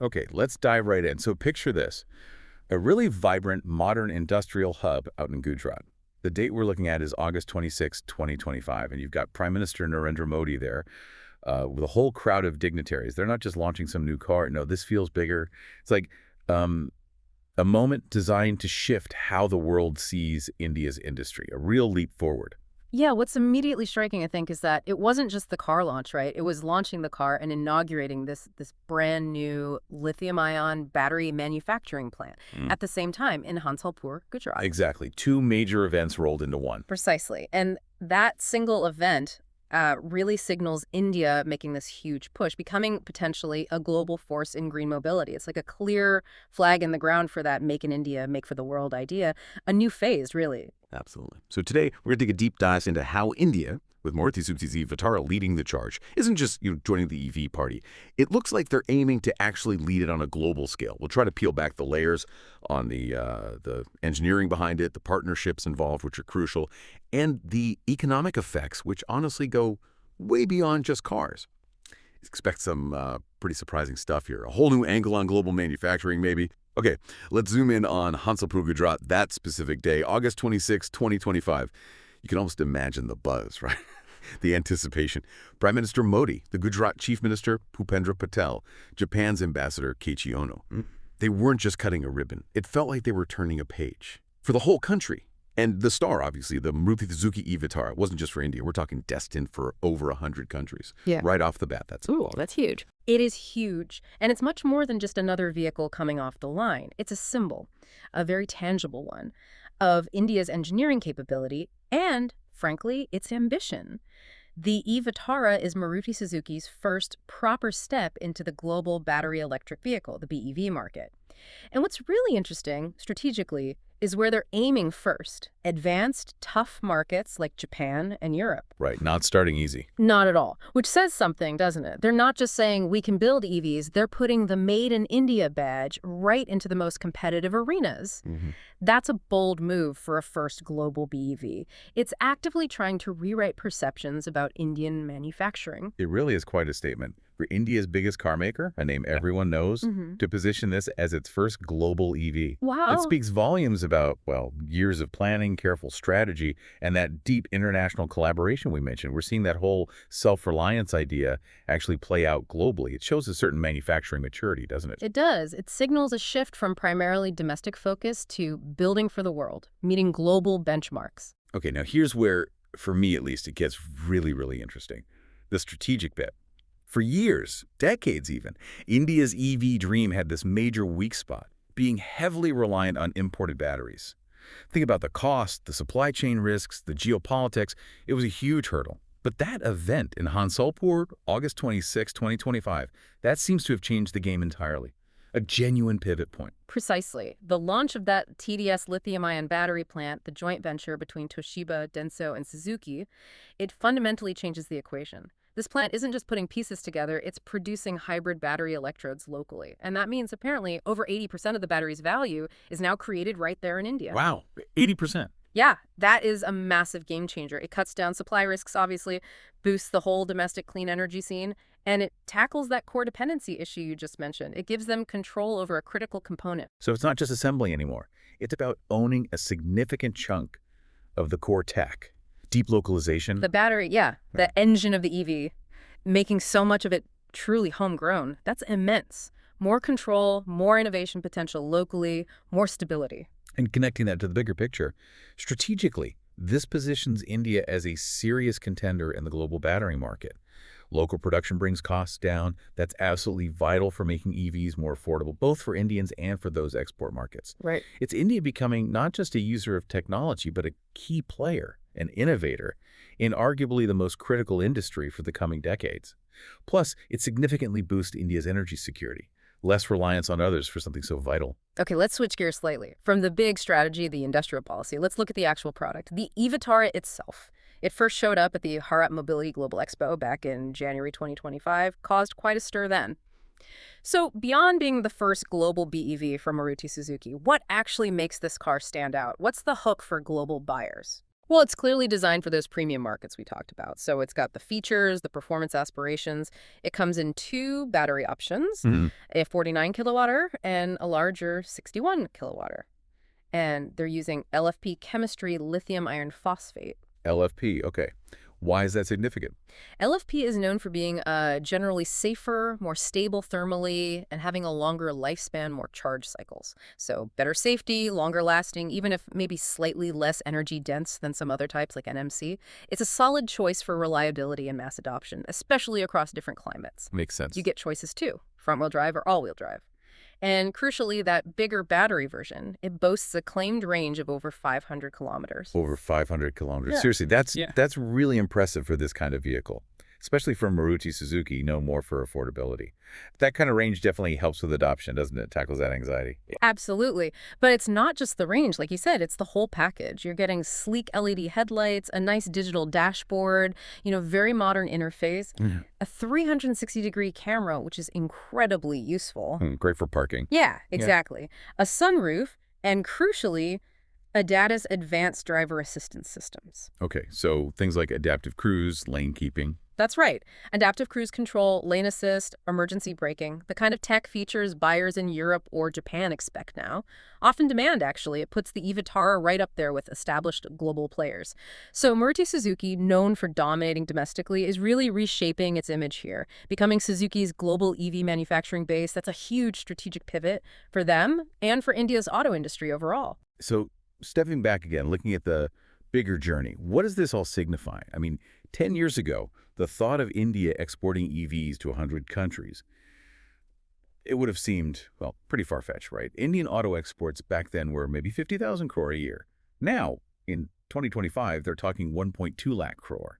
Okay, let's dive right in. So picture this, a really vibrant, modern industrial hub out in Gujarat. The date we're looking at is August 26, 2025, and you've got Prime Minister Narendra Modi there with a whole crowd of dignitaries. They're not just launching some new car. No, this feels bigger. It's like um, a moment designed to shift how the world sees India's industry, a real leap forward. Yeah, what's immediately striking, I think, is that it wasn't just the car launch, right? It was launching the car and inaugurating this brand new lithium-ion battery manufacturing plant Mm. at the same time in Hansalpur, Gujarat. Exactly. Two major events rolled into one. Precisely. And that single event really signals India making this huge push, becoming potentially a global force in green mobility. It's like a clear flag in the ground for that make in India, make for the world idea, a new phase, really. Absolutely. So today, we're going to take a deep dive into how India, with Maruti Suzuki's e-Vitara leading the charge, isn't just joining the EV party. It looks like they're aiming to actually lead it on a global scale. We'll try to peel back the layers on the engineering behind it, the partnerships involved, which are crucial, and the economic effects, which honestly go way beyond just cars. Expect some pretty surprising stuff here. A whole new angle on global manufacturing, maybe. Okay, let's zoom in on Hansalpur, Gujarat, that specific day, August 26, 2025. You can almost imagine the buzz, right? The anticipation. Prime Minister Modi, the Gujarat Chief Minister Bhupendra Patel, Japan's Ambassador Keiichi Ono. They weren't just cutting a ribbon. It felt like they were turning a page for the whole country. And the star, obviously, the Maruti Suzuki e-Vitara, wasn't just for India. We're talking destined for over 100 countries. Yeah. Right off the bat, that's Ooh, that's huge. It is huge. And it's much more than just another vehicle coming off the line. It's a symbol, a very tangible one, of India's engineering capability and, frankly, its ambition. The e-Vitara is Maruti Suzuki's first proper step into the global battery electric vehicle, the BEV market. And what's really interesting, strategically, is where they're aiming first: advanced, tough markets like Japan and Europe. Right, not starting easy. Not at all, which says something, doesn't it? They're not just saying we can build EVs, they're putting the Made in India badge right into the most competitive arenas. That's a bold move for a first global BEV. It's actively trying to rewrite perceptions about Indian manufacturing. It really is quite a statement. For India's biggest car maker, a name everyone knows, to position this as its first global EV. Wow. It speaks volumes about, well, years of planning, careful strategy, and that deep international collaboration we mentioned. We're seeing that whole self-reliance idea actually play out globally. It shows a certain manufacturing maturity, doesn't it? It does. It signals a shift from primarily domestic focus to building for the world, meeting global benchmarks. Okay, now here's where, for me at least, it gets really, really interesting. The strategic bit. For years, decades even, India's EV dream had this major weak spot, being heavily reliant on imported batteries. Think about the cost, the supply chain risks, the geopolitics. It was a huge hurdle. But that event in Hansalpur, August 26, 2025, that seems to have changed the game entirely. A genuine pivot point. Precisely. The launch of that TDS Lithium-Ion Battery plant, the joint venture between Toshiba, Denso, and Suzuki, it fundamentally changes the equation. This plant isn't just putting pieces together, it's producing hybrid battery electrodes locally. And that means apparently over 80% of the battery's value is now created right there in India. Wow, 80%. Yeah, that is a massive game changer. It cuts down supply risks, obviously, boosts the whole domestic clean energy scene, and it tackles that core dependency issue you just mentioned. It gives them control over a critical component. So it's not just assembly anymore. It's about owning a significant chunk of the core tech. Deep localization. The battery, yeah, the engine of the EV, making so much of it truly homegrown. That's immense. More control, more innovation potential locally, more stability. And connecting that to the bigger picture, strategically, this positions India as a serious contender in the global battery market. Local production brings costs down. That's absolutely vital for making EVs more affordable, both for Indians and for those export markets. Right. It's India becoming not just a user of technology, but a key player, an innovator, in arguably the most critical industry for the coming decades. Plus, it significantly boosts India's energy security, less reliance on others for something so vital. Okay, let's switch gears slightly. From the big strategy, the industrial policy, let's look at the actual product, the e-Vitara itself. It first showed up at the Bharat Mobility Global Expo back in January 2025, caused quite a stir then. So beyond being the first global BEV from Maruti Suzuki, what actually makes this car stand out? What's the hook for global buyers? Well, it's clearly designed for those premium markets we talked about. So it's got the features, the performance aspirations. It comes in two battery options, Mhm. a 49 kilowatt and a larger 61 kilowatt. And they're using LFP chemistry lithium iron phosphate. LFP, okay. Why is that significant? LFP is known for being generally safer, more stable thermally, and having a longer lifespan, more charge cycles. So better safety, longer lasting, even if maybe slightly less energy dense than some other types like NMC. It's a solid choice for reliability and mass adoption, especially across different climates. Makes sense. You get choices too, front-wheel drive or all-wheel drive. And crucially, that bigger battery version, it boasts a claimed range of over 500 kilometers. Over 500 kilometers. Yeah. Seriously, that's Yeah. that's really impressive for this kind of vehicle, especially from Maruti Suzuki, known more for affordability. That kind of range definitely helps with adoption, doesn't it? Tackles that anxiety. Absolutely. But it's not just the range. Like you said, it's the whole package. You're getting sleek LED headlights, a nice digital dashboard, very modern interface, Mhm. a 360-degree camera, which is incredibly useful. Great for parking. Yeah, exactly. A sunroof, and crucially, ADAS's advanced driver assistance systems. Okay, so things like adaptive cruise, lane keeping. That's right. Adaptive cruise control, lane assist, emergency braking, the kind of tech features buyers in Europe or Japan expect now. Often demand, actually. It puts the e-Vitara right up there with established global players. So Maruti Suzuki, known for dominating domestically, is really reshaping its image here, becoming Suzuki's global EV manufacturing base. That's a huge strategic pivot for them and for India's auto industry overall. So stepping back again, looking at the bigger journey, what does this all signify? I mean, 10 years ago, the thought of India exporting EVs to 100 countries, it would have seemed, well, pretty far-fetched, right? Indian auto exports back then were maybe 50,000 crore a year. Now, in 2025, they're talking 1.2 lakh crore.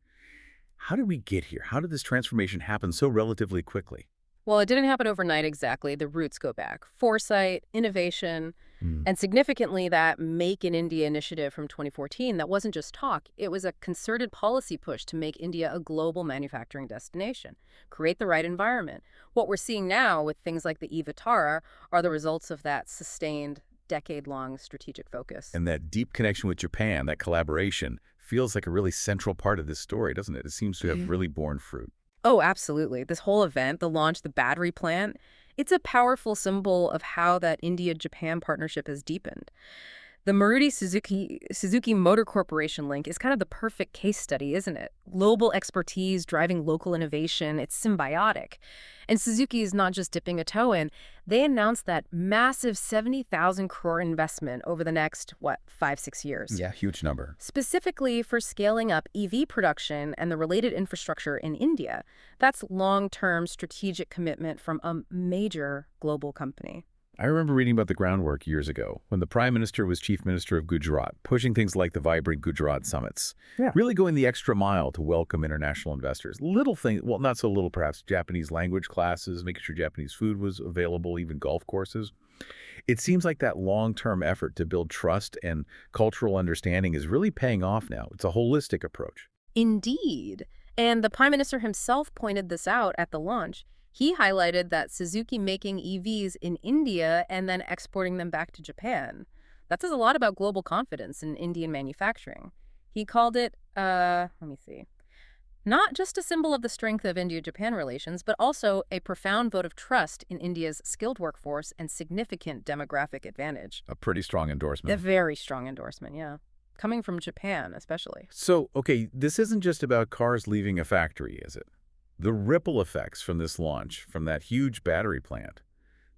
How did we get here? How did this transformation happen so relatively quickly? Well, it didn't happen overnight exactly. The roots go back. Foresight, innovation, Hmm. and significantly that Make in India initiative from 2014, that wasn't just talk. It was a concerted policy push to make India a global manufacturing destination, create the right environment. What we're seeing now with things like the e-Vitara are the results of that sustained, decade-long strategic focus. And that deep connection with Japan, that collaboration, feels like a really central part of this story, doesn't it? It seems to have really borne fruit. Oh, absolutely. This whole event, the launch, the battery plant, it's a powerful symbol of how that India-Japan partnership has deepened. The Maruti Suzuki Motor Corporation link is kind of the perfect case study, isn't it? Global expertise driving local innovation. It's symbiotic. And Suzuki is not just dipping a toe in. They announced that massive 70,000 crore investment over the next, 5-6 years. Yeah, huge number. Specifically for scaling up EV production and the related infrastructure in India. That's long-term strategic commitment from a major global company. I remember reading about the groundwork years ago when the Prime Minister was Chief Minister of Gujarat, pushing things like the vibrant Gujarat summits, really going the extra mile to welcome international investors. Little things, well, not so little perhaps, Japanese language classes, making sure Japanese food was available, even golf courses. It seems like that long-term effort to build trust and cultural understanding is really paying off now. It's a holistic approach. Indeed. And the Prime Minister himself pointed this out at the launch. He highlighted that Suzuki making EVs in India and then exporting them back to Japan. That says a lot about global confidence in Indian manufacturing. He called it, not just a symbol of the strength of India-Japan relations, but also a profound vote of trust in India's skilled workforce and significant demographic advantage. A pretty strong A endorsement. very strong endorsement, yeah. Coming from Japan, especially. So, okay, this isn't just about cars leaving a factory, is it? The ripple effects from this launch, from that huge battery plant,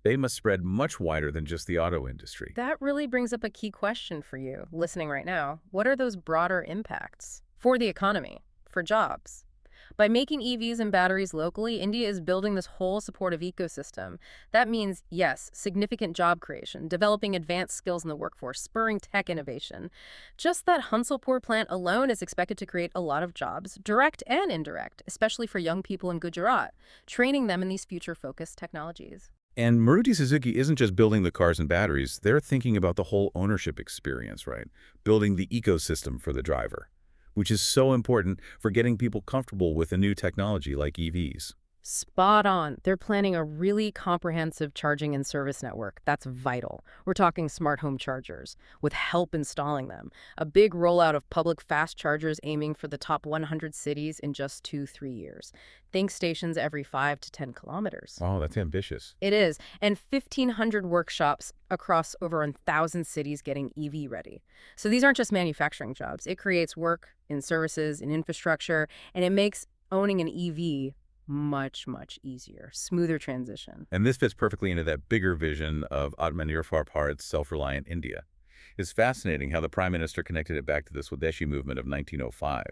they must spread much wider than just the auto industry. That really brings up a key question for you, listening right now. What are those broader impacts for the economy, for jobs? By making EVs and batteries locally, India is building this whole supportive ecosystem. That means, yes, significant job creation, developing advanced skills in the workforce, spurring tech innovation. Just that Hansalpur plant alone is expected to create a lot of jobs, direct and indirect, especially for young people in Gujarat, training them in these future-focused technologies. And Maruti Suzuki isn't just building the cars and batteries, they're thinking about the whole ownership experience, right? Building the ecosystem for the driver, which is so important for getting people comfortable with a new technology like EVs. Spot on. They're planning a really comprehensive charging and service network. That's vital. We're talking smart home chargers, with help installing them. A big rollout of public fast chargers aiming for the top 100 cities in just 2, 3 years. Think stations every 5 to 10 kilometers. Oh, that's ambitious. It is. And 1,500 workshops across over 1,000 cities getting EV ready. So these aren't just manufacturing jobs. It creates work in services, in infrastructure, and it makes owning an EV much, much easier, smoother transition. And this fits perfectly into that bigger vision of Atmanirbhar Bharat's self-reliant India. It's fascinating how the Prime Minister connected it back to the Swadeshi movement of 1905,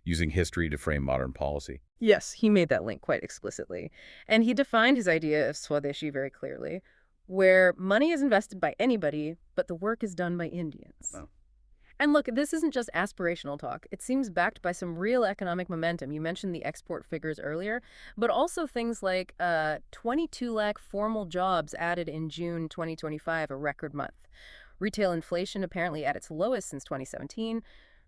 using history to frame modern policy. Yes, he made that link quite explicitly. And he defined his idea of Swadeshi very clearly, where money is invested by anybody, but the work is done by Indians. Wow. And look, this isn't just aspirational talk. It seems backed by some real economic momentum. You mentioned the export figures earlier, but also things like 22 lakh formal jobs added in June 2025, a record month. Retail inflation apparently at its lowest since 2017.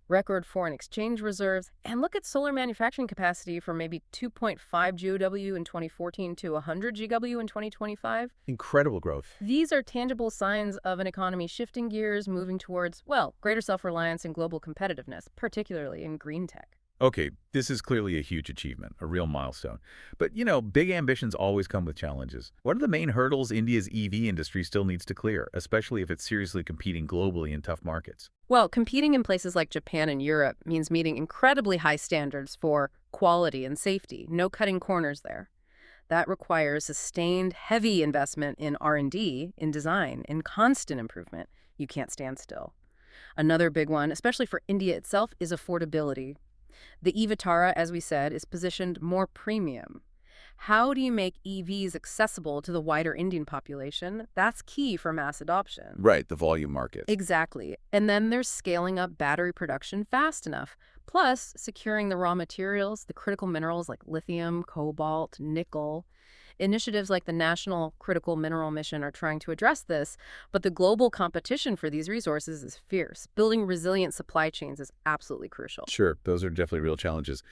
Record foreign exchange reserves, and look at solar manufacturing capacity from maybe 2.5 GW in 2014 to 100 GW in 2025. Incredible growth. These are tangible signs of an economy shifting gears, moving towards, well, greater self-reliance and global competitiveness, particularly in green tech. Okay, this is clearly a huge achievement, a real milestone. But, big ambitions always come with challenges. What are the main hurdles India's EV industry still needs to clear, especially if it's seriously competing globally in tough markets? Well, competing in places like Japan and Europe means meeting incredibly high standards for quality and safety, no cutting corners there. That requires sustained, heavy investment in R&D, in design, in constant improvement. You can't stand still. Another big one, especially for India itself, is affordability. The e-Vitara, as we said, is positioned more premium. How do you make EVs accessible to the wider Indian population? That's key for mass adoption. Right, the volume market. Exactly. And then there's scaling up battery production fast enough. Plus, securing the raw materials, the critical minerals like lithium, cobalt, nickel. Initiatives like the National Critical Mineral Mission are trying to address this, but the global competition for these resources is fierce. Building resilient supply chains is absolutely crucial. Sure, those are definitely real challenges.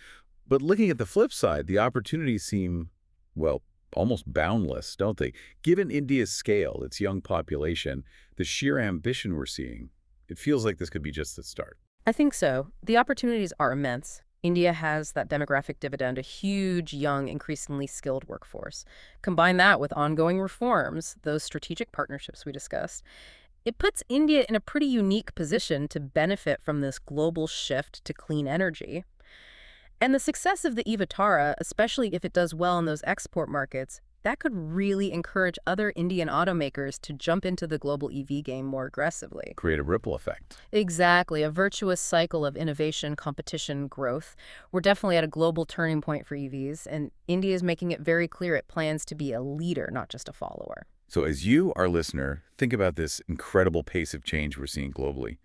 But looking at the flip side, the opportunities seem, well, almost boundless, don't they? Given India's scale, its young population, the sheer ambition we're seeing, it feels like this could be just the start. I think so. The opportunities are immense. India has that demographic dividend, a huge, young, increasingly skilled workforce. Combine that with ongoing reforms, those strategic partnerships we discussed, it puts India in a pretty unique position to benefit from this global shift to clean energy. And the success of the e-Vitara, especially if it does well in those export markets, that could really encourage other Indian automakers to jump into the global EV game more aggressively. Create a ripple effect. Exactly, a virtuous cycle of innovation, competition, growth. We're definitely at a global turning point for EVs, and India is making it very clear it plans to be a leader, not just a follower. So as you, our listener, think about this incredible pace of change we're seeing globally,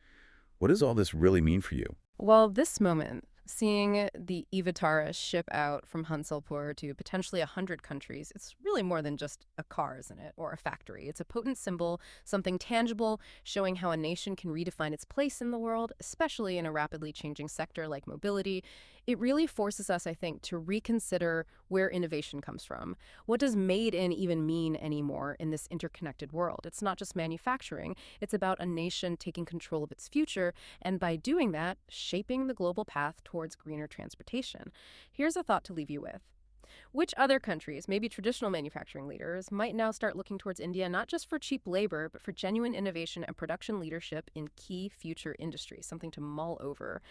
what does all this really mean for you? Well, this moment, seeing the e-Vitara ship out from Hansalpur to potentially 100 countries, it's really more than just a car, isn't it? Or a factory. It's a potent symbol, something tangible, showing how a nation can redefine its place in the world, especially in a rapidly changing sector like mobility. It really forces us, I think, to reconsider where innovation comes from. What does made in even mean anymore in this interconnected world? It's not just manufacturing. It's about a nation taking control of its future, and by doing that, shaping the global path towards greener transportation. Here's a thought to leave you with. Which other countries, maybe traditional manufacturing leaders, might now start looking towards India not just for cheap labor, but for genuine innovation and production leadership in key future industries, something to mull over.